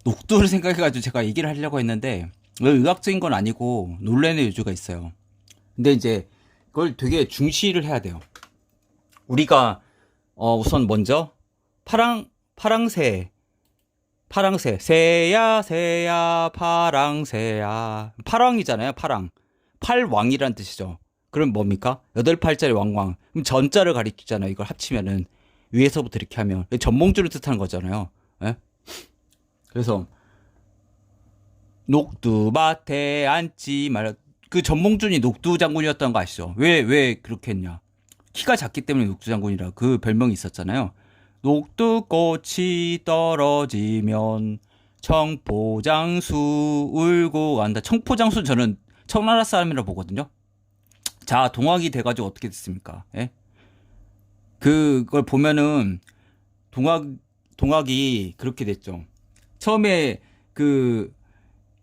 녹두를 생각해가지고 제가 얘기를 하려고 했는데, 의학적인 건 아니고 논란의 요지가 있어요. 근데 이제 그걸 되게 중시를 해야 돼요. 우리가 우선 먼저 파랑새 새야 파랑새야, 파랑이잖아요. 팔왕이란 뜻이죠. 그럼 뭡니까? 8팔짜리 왕왕. 그럼 전자를 가리키잖아요. 이걸 합치면은 위에서부터 이렇게 하면 전몽주를 뜻하는 거잖아요. 예? 그래서 녹두밭에 앉지 말아. 그 전몽준이 녹두 장군이었던 거 아시죠? 왜 그렇게 했냐? 키가 작기 때문에 녹두 장군이라 그 별명이 있었잖아요. 녹두꽃이 떨어지면 청포장수 울고 간다. 청포장수 저는 청나라 사람이라 보거든요. 자, 동학이 돼가지고 어떻게 됐습니까? 예? 그걸 보면은 동학이 그렇게 됐죠. 처음에 그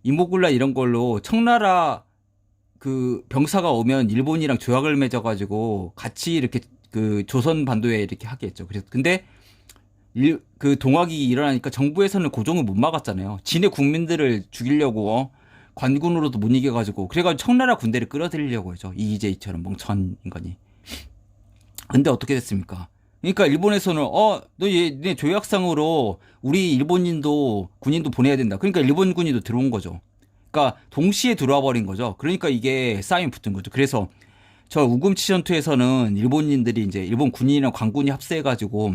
이모굴라 이런 걸로 청나라 그 병사가 오면 일본이랑 조약을 맺어가지고 같이 이렇게 그 조선 반도에 이렇게 하게 했죠. 그래서 근데 그 동학이 일어나니까 정부에서는 고종을 못 막았잖아요. 진의 국민들을 죽이려고 관군으로도 못 이겨가지고 그래가지고 청나라 군대를 끌어들이려고 했죠. 이의제이처럼 멍청한 인간이. 근데 어떻게 됐습니까? 그러니까 일본에서는 너네 조약상으로 우리 일본인도 군인도 보내야 된다. 그러니까 일본 군인도 들어온 거죠. 그러니까 동시에 들어와 버린 거죠. 그러니까 이게 싸움이 붙은 거죠. 그래서 저 우금치 전투에서는 일본인들이 이제 일본 군인이랑 관군이 합세해가지고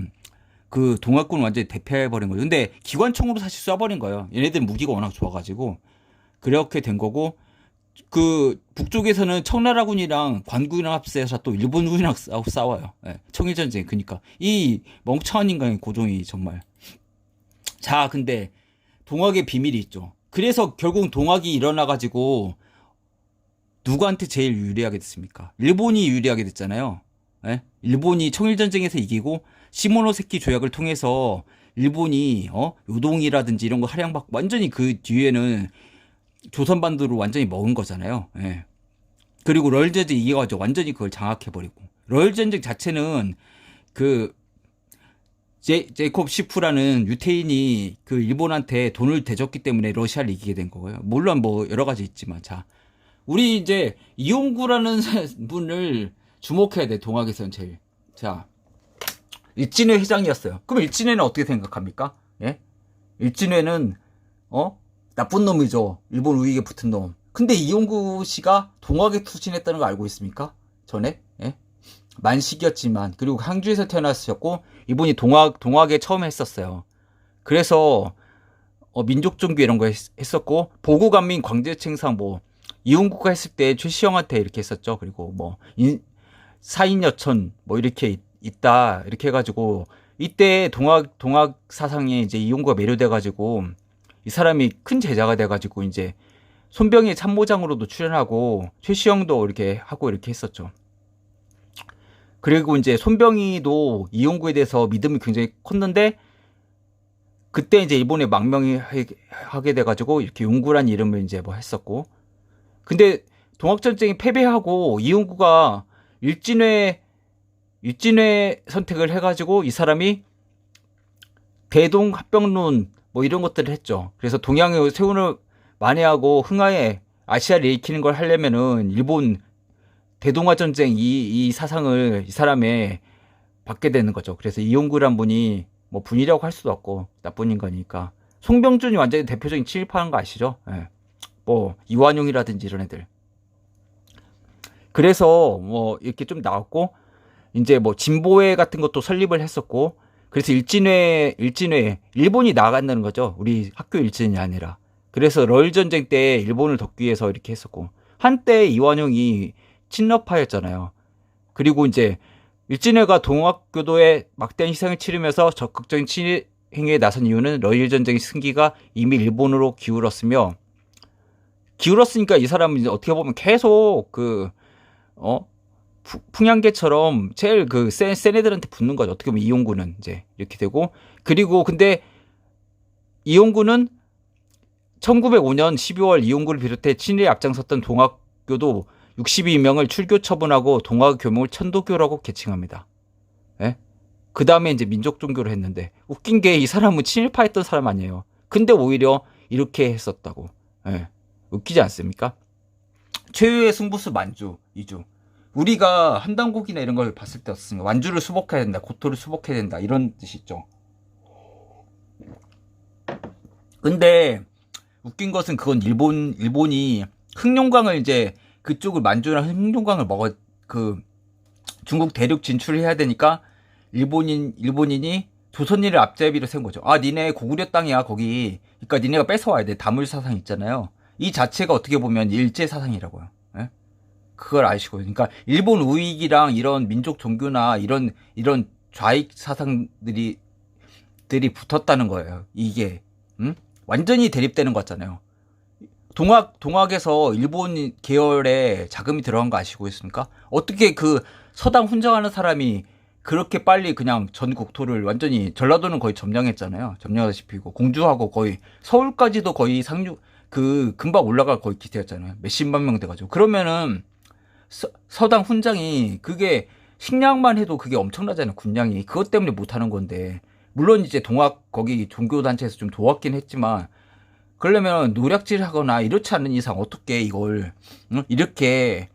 그 동학군을 완전히 대패해 버린 거죠. 근데 기관총으로 사실 쏴버린 거예요. 얘네들 무기가 워낙 좋아가지고 그렇게 된 거고, 그 북쪽에서는 청나라군이랑 관군이랑 합세해서 또 일본군이랑 싸워요. 예, 청일전쟁. 그러니까 이 멍청한 인간의 고종이 정말. 자, 근데 동학의 비밀이 있죠. 그래서 결국 동학이 일어나가지고 누구한테 제일 유리하게 됐습니까? 일본이 유리하게 됐잖아요. 예? 일본이 청일전쟁에서 이기고 시모노세키 조약을 통해서 일본이 요동이라든지 이런 거 할양받고 완전히 그 뒤에는 조선반도로 완전히 먹은 거잖아요. 예. 그리고 러일전쟁 이겨가지고 완전히 그걸 장악해버리고, 러일전쟁 자체는 그 제이콥 시프라는 유태인이 그 일본한테 돈을 대줬기 때문에 러시아를 이기게 된 거고요. 물론 뭐 여러 가지 있지만, 자, 우리 이제 이용구라는 분을 주목해야 돼. 동학에서는 제일. 자, 일진회 회장이었어요. 그럼 일진회는 어떻게 생각합니까? 예? 일진회는 나쁜 놈이죠. 일본 우익에 붙은 놈. 근데 이용구 씨가 동학에 투신했다는 거 알고 있습니까? 전에? 예? 만식이었지만, 그리고 항주에서 태어났었고, 이분이 동학에 처음 했었어요. 그래서, 민족종교 이런 거 했었고, 보고간민 광제청상 뭐, 이용구가 했을 때 최시영한테 이렇게 했었죠. 그리고 뭐, 사인여천, 뭐, 이렇게 있다. 이렇게 해가지고, 이때 동학 사상에 이제 이용구가 매료돼가지고, 이 사람이 큰 제자가 돼가지고 이제 손병희 참모장으로도 출연하고 최시영도 이렇게 하고 이렇게 했었죠. 그리고 이제 손병희도 이용구에 대해서 믿음이 굉장히 컸는데 그때 이제 일본에 망명이 하게 돼가지고 이렇게 용구란 이름을 이제 뭐 했었고, 근데 동학전쟁이 패배하고 이용구가 일진회 선택을 해가지고 이 사람이 대동합병론 뭐 이런 것들을 했죠. 그래서 동양의 세운을 만회하고 흥하에 아시아를 일으키는 걸 하려면은 일본 대동아 전쟁 이 사상을 이 사람에 받게 되는 거죠. 그래서 이용구란 분이 뭐 분이라고 할 수도 없고 나쁜 인간이니까. 송병준이 완전히 대표적인 친일파는 거 아시죠? 예. 뭐 이완용이라든지 이런 애들. 그래서 뭐 이렇게 좀 나왔고, 이제 뭐 진보회 같은 것도 설립을 했었고, 그래서 일진회 일본이 나간다는 거죠. 우리 학교 일진이 아니라. 그래서 러일 전쟁 때 일본을 덮기 위해서 이렇게 했었고, 한때 이완용이 친러파였잖아요. 그리고 이제 일진회가 동학교도에 막대한 희생을 치르면서 적극적인 친일 행위에 나선 이유는 러일 전쟁의 승기가 이미 일본으로 기울었으니까 이 사람은 이제 어떻게 보면 계속 풍양계처럼 제일 그 센 애들한테 붙는 거죠. 어떻게 보면 이용구는 이제 이렇게 되고, 그리고 근데 이용구는 1905년 12월 이용구를 비롯해 친일에 앞장섰던 동학교도 62명을 출교 처분하고 동학교목을 천도교라고 개칭합니다. 예? 그 다음에 이제 민족종교를 했는데, 웃긴 게 이 사람은 친일파했던 사람 아니에요. 근데 오히려 이렇게 했었다고. 예. 웃기지 않습니까? 최후의 승부수 만주, 이주. 우리가 한단곡이나 이런 걸 봤을 때 어떻습니까? 완주를 수복해야 된다, 고토를 수복해야 된다, 이런 뜻이 있죠. 근데 웃긴 것은 그건 일본이 흑룡강을 이제 그쪽을 만주랑 흑룡강을 중국 대륙 진출해야 되니까 일본인이 조선인을 앞제비로 세운 거죠. 아, 니네 고구려 땅이야, 거기. 그러니까 니네가 뺏어와야 돼. 다물사상 있잖아요. 이 자체가 어떻게 보면 일제사상이라고요. 예? 그걸 아시고요. 그러니까 일본 우익이랑 이런 민족 종교나 이런 좌익 사상들이 붙었다는 거예요. 이게 완전히 대립되는 것 같잖아요. 동학에서 일본 계열에 자금이 들어간 거 아시고 있습니까? 어떻게 그 서당 훈장하는 사람이 그렇게 빨리 그냥 전 국토를 완전히, 전라도는 거의 점령했잖아요. 점령하다시피고 공주하고 거의 서울까지도 거의 금방 올라갈 거의 기세였잖아요. 몇십만 명 돼가지고. 그러면은 서당 훈장이 그게 식량만 해도 그게 엄청나잖아요. 군량이. 그것 때문에 못하는 건데, 물론 이제 동학 거기 종교단체에서 좀 도왔긴 했지만, 그러려면 노략질 하거나 이렇지 않은 이상 어떻게 이걸 이렇게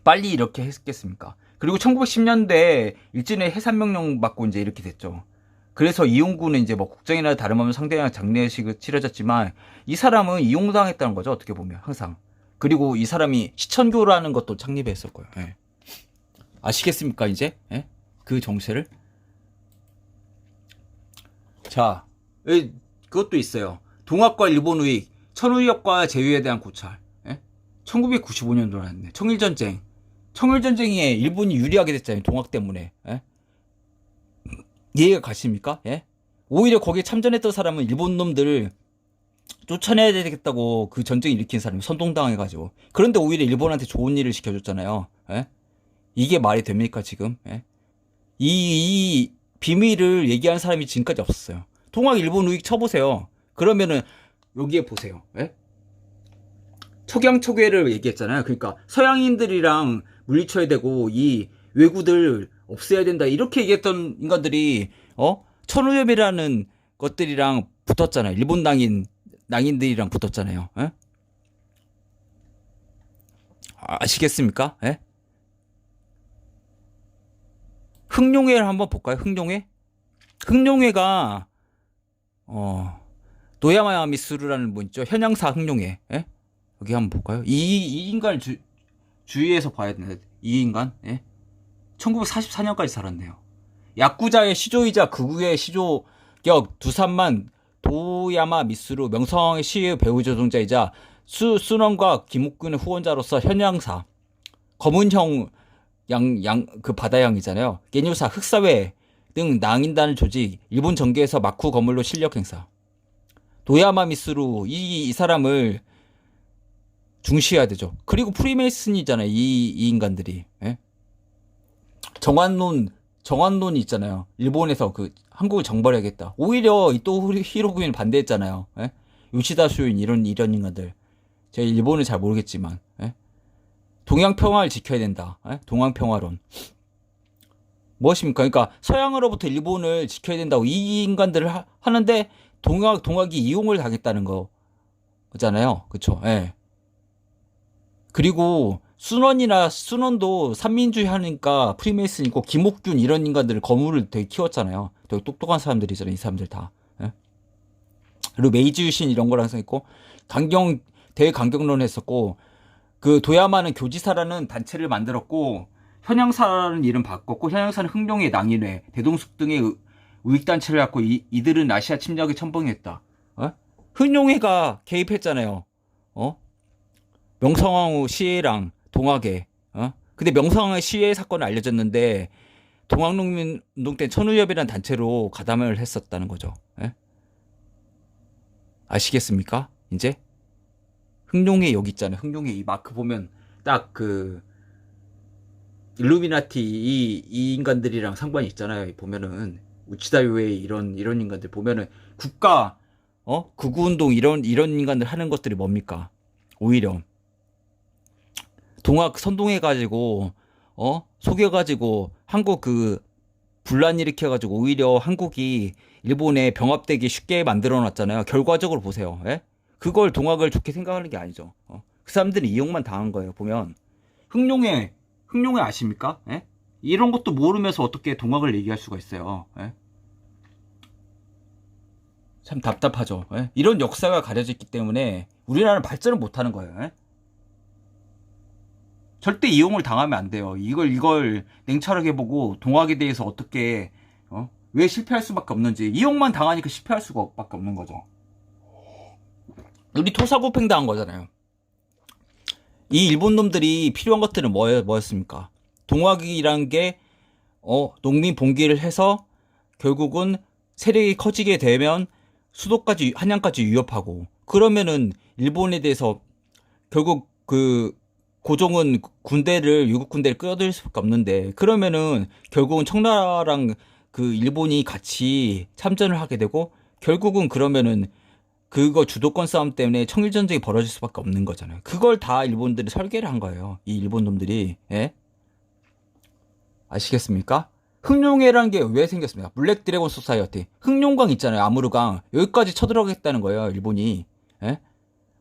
빨리 이렇게 했겠습니까? 그리고 1910년대 일진의 해산명령 받고 이제 이렇게 됐죠. 그래서 이용구는 이제 뭐 국정이나 다름없는 상대방 장례식을 치러졌지만, 이 사람은 이용당했다는 거죠. 어떻게 보면 항상. 그리고 이 사람이 시천교라는 것도 창립했을 거예요. 예. 아시겠습니까 이제? 예? 그 정체를? 자, 그것도 있어요. 동학과 일본 우익, 천우역과 제휴에 대한 고찰. 예? 1995년도 나왔네. 청일전쟁. 청일전쟁에 일본이 유리하게 됐잖아요. 동학 때문에. 예? 이해가 가십니까? 예? 오히려 거기에 참전했던 사람은 일본 놈들 쫓아내야 되겠다고 그 전쟁 일으킨 사람이 선동당해가지고. 그런데 오히려 일본한테 좋은 일을 시켜줬잖아요. 예? 이게 말이 됩니까 지금? 예? 이 비밀을 얘기하는 사람이 지금까지 없었어요. 동학 일본 우익 쳐보세요. 그러면은 여기에 보세요. 예? 척양척외를 얘기했잖아요. 그러니까 서양인들이랑 물리쳐야 되고 이 외구들 없애야 된다, 이렇게 얘기했던 인간들이 천우엽이라는 것들이랑 붙었잖아요. 일본 낭인들이랑 붙었잖아요. 예? 아시겠습니까? 예? 흑룡회를 한번 볼까요? 흑룡회가 노야마 미스루라는 분 있죠. 현양사 흑룡회. 예? 여기 한번 볼까요? 이 인간을 주위에서 봐야 되는데, 이 인간. 예? 1944년까지 살았네요. 야쿠자의 시조이자 극우의 시조격 두산만 도야마 미스루, 명성황의 시의 배우 조종자이자 순원과 김옥균의 후원자로서 현양사, 검은형 그 바다양이잖아요. 게뉴사, 흑사회 등 낭인단을 조직, 일본 정계에서 마쿠 거물로 실력 행사. 도야마 미스루, 이 사람을 중시해야 되죠. 그리고 프리메이슨이잖아요. 이 인간들이. 예? 정환론이 있잖아요. 일본에서 그 한국을 정벌해야겠다. 오히려 또 히로부미는 반대했잖아요. 예? 요시다 쇼인 이런 인간들. 제가 일본을 잘 모르겠지만. 예? 동양 평화를 지켜야 된다. 예? 동양 평화론. 무엇입니까? 그러니까 서양으로부터 일본을 지켜야 된다고 이 인간들을 하는데 동학이 이용을 당했다는 거잖아요. 그쵸? 예. 그리고 순원도 삼민주의 하니까 프리메이슨이고, 김옥균 이런 인간들을 거물을 되게 키웠잖아요. 되게 똑똑한 사람들이잖아요. 이 사람들 다. 예? 그리고 메이지 유신 이런 거랑 있고, 대강경론 했었고, 그 도야마는 교지사라는 단체를 만들었고, 현양사라는 이름 바꿨고, 현양사는 흑룡회, 낭인회, 대동숙 등의 우익단체를 갖고 이들은 아시아 침략에 첨벙했다. 흑룡회가 개입했잖아요. 명성황후 시해랑 동학에. 근데 명성황의 시해 사건은 알려졌는데 동학농민운동 때 천우엽이라는 단체로 가담을 했었다는 거죠. 예? 아시겠습니까? 이제 흑룡회 여기 있잖아요. 흑룡회 이 마크 보면 딱 그 일루미나티 이 인간들이랑 상관이 있잖아요. 보면은 우치다 요에이 이런 인간들 보면은 국가 극우운동 이런 인간들 하는 것들이 뭡니까? 오히려 동학 선동해가지고 속여가지고 한국 그 분란 일으켜가지고 오히려 한국이 일본에 병합되기 쉽게 만들어 놨잖아요. 결과적으로 보세요. 예? 그걸 동학을 좋게 생각하는 게 아니죠. 그 사람들이 이용만 당한 거예요. 보면 흥룡회 아십니까? 예? 이런 것도 모르면서 어떻게 동학을 얘기할 수가 있어요. 예? 참 답답하죠. 예? 이런 역사가 가려져 있기 때문에 우리나라는 발전을 못하는 거예요. 예? 절대 이용을 당하면 안 돼요. 이걸 냉철하게 보고 동학에 대해서 어떻게 왜 실패할 수밖에 없는지, 이용만 당하니까 실패할 수밖에 없는 거죠. 우리 토사구팽 당한 거잖아요. 이 일본 놈들이 필요한 것들은 뭐였습니까? 동학이란 게 농민 봉기를 해서 결국은 세력이 커지게 되면 수도까지 한양까지 위협하고, 그러면은 일본에 대해서 결국 그 고종은 유국 군대를 끌어들일 수밖에 없는데, 그러면은 결국은 청나라랑 그 일본이 같이 참전을 하게 되고, 결국은 그러면은 그거 주도권 싸움 때문에 청일전쟁이 벌어질 수밖에 없는 거잖아요. 그걸 다 일본들이 설계를 한 거예요. 이 일본 놈들이. 예? 아시겠습니까? 흑룡회라는 게 왜 생겼습니까? 블랙 드래곤 소사이어티. 흑룡강 있잖아요. 아무르강. 여기까지 쳐들어가겠다는 거예요. 일본이. 예?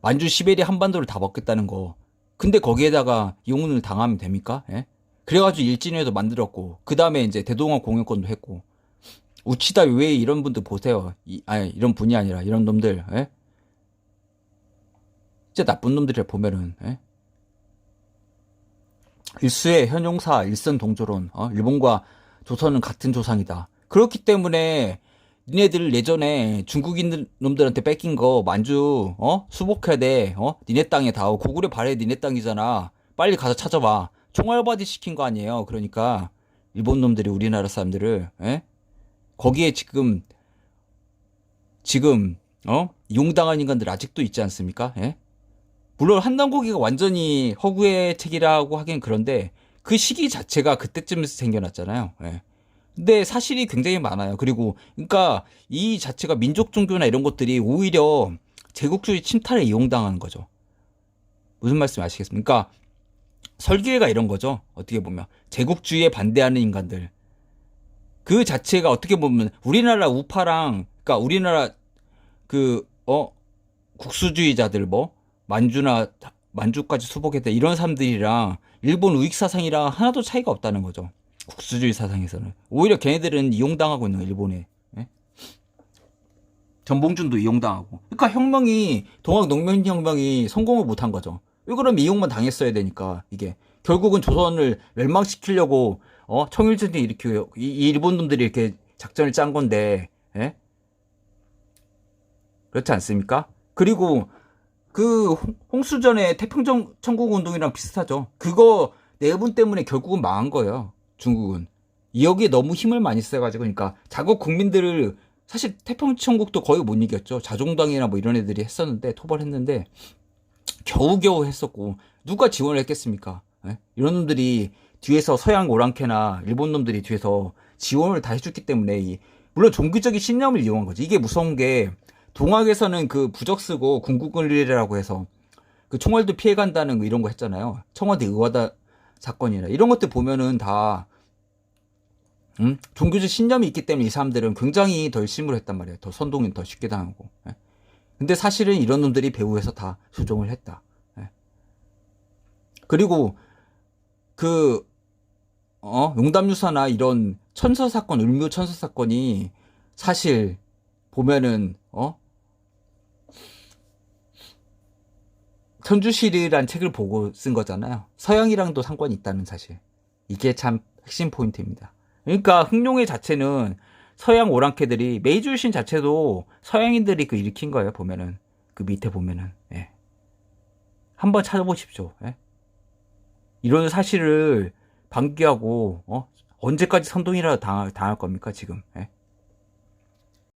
만주 시베리아 한반도를 다 먹겠다는 거. 근데 거기에다가 이용을 당하면 됩니까? 예? 그래가지고 일진회도 만들었고, 그 다음에 이제 대동아 공영권도 했고. 우치다 왜 이런 분들 보세요. 이런 분이 아니라 이런 놈들. 예? 진짜 나쁜 놈들이라 보면은. 예? 일수의 현용사 일선동조론. 일본과 조선은 같은 조상이다. 그렇기 때문에 니네들 예전에 중국인 놈들한테 뺏긴 거 만주 수복해야 돼. 니네 땅에 다. 고구려 발해 니네 땅이잖아. 빨리 가서 찾아봐. 총알바디 시킨 거 아니에요. 그러니까 일본 놈들이 우리나라 사람들을. 예? 거기에 지금 이용당한 인간들 아직도 있지 않습니까? 예? 물론 한단고기가 완전히 허구의 책이라고 하긴 그런데 그 시기 자체가 그때쯤 생겨났잖아요. 예. 근데 사실이 굉장히 많아요. 그리고 그러니까 이 자체가 민족 종교나 이런 것들이 오히려 제국주의 침탈에 이용당하는 거죠. 무슨 말씀 아시겠습니까? 그러니까 설계가 이런 거죠. 어떻게 보면 제국주의에 반대하는 인간들. 그 자체가 어떻게 보면 우리나라 우파랑, 그러니까 우리나라 국수주의자들 만주까지 수복했다 이런 사람들이랑 일본 우익 사상이랑 하나도 차이가 없다는 거죠. 국수주의 사상에서는 오히려 걔네들은 이용당하고 있는 거예요. 일본에. 예? 전봉준도 이용당하고. 그러니까 동학 농민혁명이 성공을 못한 거죠. 왜 그러면 이용만 당했어야 되니까. 이게 결국은 조선을 멸망시키려고 청일전쟁 일으키고 이 일본 놈들이 이렇게 작전을 짠 건데. 예? 그렇지 않습니까? 그리고 그 홍수전의 태평양 천국 운동이랑 비슷하죠. 그거 내분 때문에 결국은 망한 거예요. 중국은. 여기에 너무 힘을 많이 써가지고, 그러니까 자국 국민들을, 사실 태평양 천국도 거의 못 이겼죠. 자종당이나 뭐 이런 애들이 했었는데, 토벌했는데 겨우겨우 했었고, 누가 지원을 했겠습니까? 예? 이런 놈들이 뒤에서 서양 오랑캐나 일본 놈들이 뒤에서 지원을 다 해줬기 때문에 물론 종교적인 신념을 이용한 거지. 이게 무서운 게, 동학에서는 그 부적 쓰고 궁극을리라고 해서 그 총알도 피해간다는 이런 거 했잖아요. 청와대 의화다 사건이나 이런 것들 보면은 다 종교적 신념이 있기 때문에 이 사람들은 굉장히 더 열심으로 했단 말이에요. 더 선동이 더 쉽게 당하고. 예. 근데 사실은 이런 놈들이 배후에서 다 조종을 했다. 예. 그리고 용담유사나 이런 천서 사건, 을묘 천서 사건이 사실 보면은 천주시리란 책을 보고 쓴 거잖아요. 서양이랑도 상관이 있다는 사실. 이게 참 핵심 포인트입니다. 그러니까 흑룡회 자체는 서양 오랑캐들이, 메이주신 자체도 서양인들이 일으킨 거예요. 보면은 그 밑에 보면은. 예. 한번 찾아보십시오. 예? 이런 사실을 방기하고 언제까지 선동이라도 당할 겁니까 지금. 예?